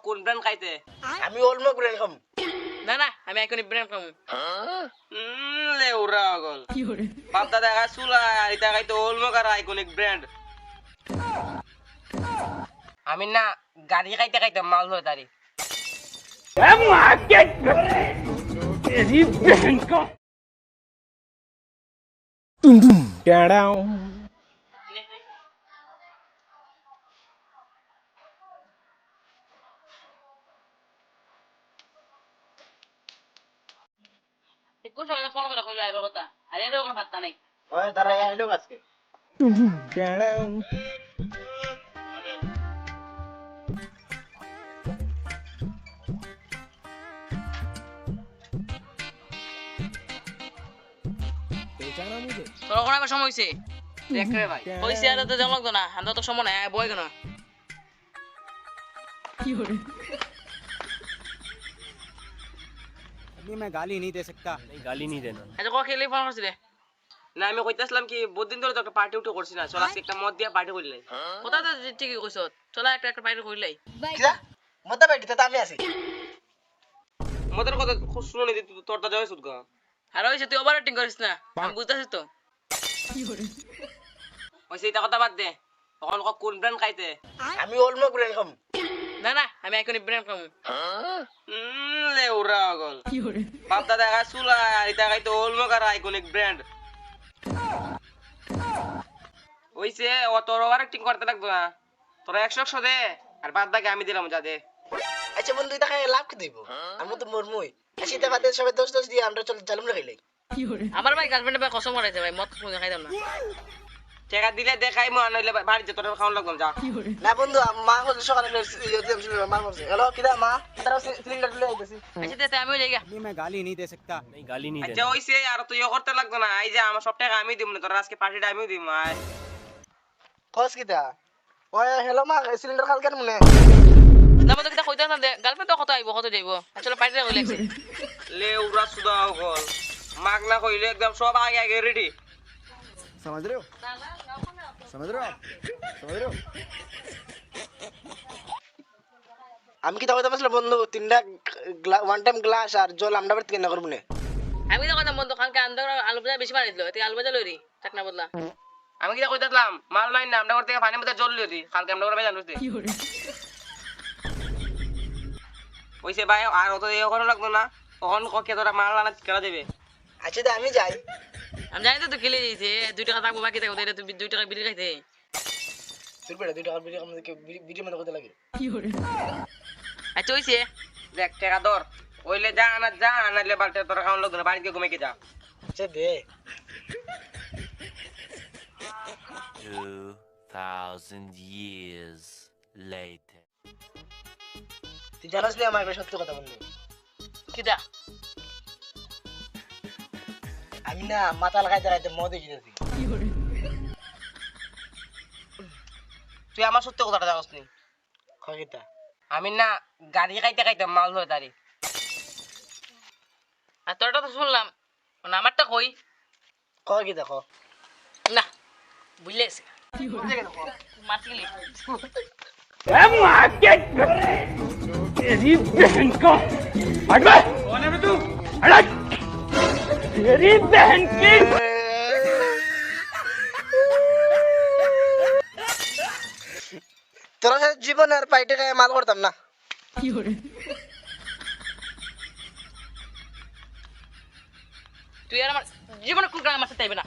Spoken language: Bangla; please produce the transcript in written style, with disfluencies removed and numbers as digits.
কোন ব্র্যান্ড খাইতে? আমি অলমো ব্র্যান্ড খাম। না না আমি এখন ব্র্যান্ড খামু। লেউরা গল বাপদা দেখা চুলা এটা খাইতে অলমো আর আইকনিক ব্র্যান্ড। আমি না গাড়ি খাইতে খাইতে মাল ধরে দাঁড়ি। একটু সময় ফোন করে কইলো আইবার কথা আরে এরকম পাত্তা নাই। ওই তারা আইলো আজকে। তোর কোন আমার সময় হইছে দেখ রে ভাই হইছে আর তো জানা লাগতো না আমরা তো সময় নাই বই কেন अभी मैं गाली नहीं दे सकता। नहीं गाली नहीं देना। আচ্ছা কো খেলে ফোন করছিস রে না আমি কইতাছিলাম কি বহুত দিন ধরে তো একটা পার্টি উঠে করছি না, চল আজকে একটা মদ দিয়া পার্টি করলাই। কথা তো ঠিকই কইছ চলা একটা একটা বাইরে কইলাই কিরা মতা বাইটি তো আমি আছি। মদের কথা শুনে নি তোর তো জয় সুদগা। আর হইছে তুই ওভার অ্যাক্টিং করিস না আমি বুঝতাছিস তো ওই সেইটা কথা বাদ দে, তখন কোন ব্র্যান্ড খাইতে? আমি অলমো ব্র্যান্ড খাম। না না আমি এখন ব্র্যান্ড খামু। লেউরা গল বাপদা দেখা চুলা এটা খাইতে অলমো আর আইকনিক ব্র্যান্ড। ওইছে ও তোর ওভার অ্যাক্টিং করতে লাগতো না, তোরা 100 দে আর বাদ বাকি আমি দিলাম যা দে। আচ্ছা বন্ধু এটা খাই লাভ কি দিব? আমরা তো মরমুই। আচ্ছা এটা বাদে সবাই দোষ দোষ দিয়ে আমরা চল চালুম রাখাইলাই। আমার ভাই গার্লফ্রেন্ডে ভাই কসম করাইছে ভাই মদ কোন খাইতাম না। টাকা দিলে দেখাই মো নইলে বাড়ি যা তোর খাওয়ান লাগবে যা। না বন্ধু মা হল সকালে মা করছে। হ্যালো কিরা মা তারা সিলিন্ডার লয়ে আইতাছি। আচ্ছা তে আমিও যাইগা अभी मैं गाली नहीं दे सकता। नहीं গালি नहीं আচ্ছা देना। ওইছে আর তুই করতে লাগতো না, এই যে আমার সব টাকা আমি দিব না, তোর আজকে পার্টিটা আমিও দিব। আয় কস কিটা? ওই হ্যালো মা সিলিন্ডার খাল কেন মনে? না বন্ধু কিটা কইতাম দে গার্লফ্রেন্ড তো কত আইবো কত যাইবো আসলে পাইতে হইছে লেউরা সুদা গল মাগ না কইলে একদম সব আগে আগে রেডি। समझ रहे हो? समझ रहे हो आप? समझ रहे हो? আমি কি দাওয়াতে বসলে বন্ধু তিনটা ওয়ান টাইম গ্লাস আর জল আমরা বাড়িতে কেন করব না? আমি তো কথা বন্ধু কালকে আন্দর আলু ভাজা বেশি বানাইছিল তুই আলু ভাজা লইরি চাকনা বদলা আমি কি কইতাছিলাম মাল নাই না, আমরা করতে পানির মধ্যে জল লিয়ে দি কালকে আমরা করে জানুস দে। ওইছে ভাই আর অত ইয়ে করা লাগতো না, তখন কে তোরা মাল আনা কেনা দেবে। আচ্ছা তো আমি যাই। আমি জানি তো তুই খেলে দিয়েছে 2 টাকা থাকবো বাকি থাকবো তুই 2 টাকা বিল খাইতে তুই বেড়া 2 টাকার বিড়ি আমাদেরকে বিড়ি মনে করতে লাগে। আচ্ছা হইছে দেখ টাকা ধর ওইলে যা আনাইলে বালতে তোরা খাওয়ান লাগতো না, বাড়িতে ঘুমাই যা। আচ্ছা দে। 2000 years later. তুই জানাস না আমার সত্য কথা বন্ধু। কিটা আমি না মাথা লাগাইতে লাগাইতে মদে জিতেছি। তুই আমার সত্য কথাটা জানাস নি? খগিতা আমি না গাড়ি খাইতে খাইতে মাল ধরে দাঁড়ি। আর তোরটা তো শুনলাম মানে আমারটা কই খগিতা খ না বুঝলে গেছে মারতে গেলি তোরা সাথে জীবন আর পাইটে গায়ে মাল করতাম না। তুই আর আমার জীবনে কোন কারণে আমার সাথে আইবে না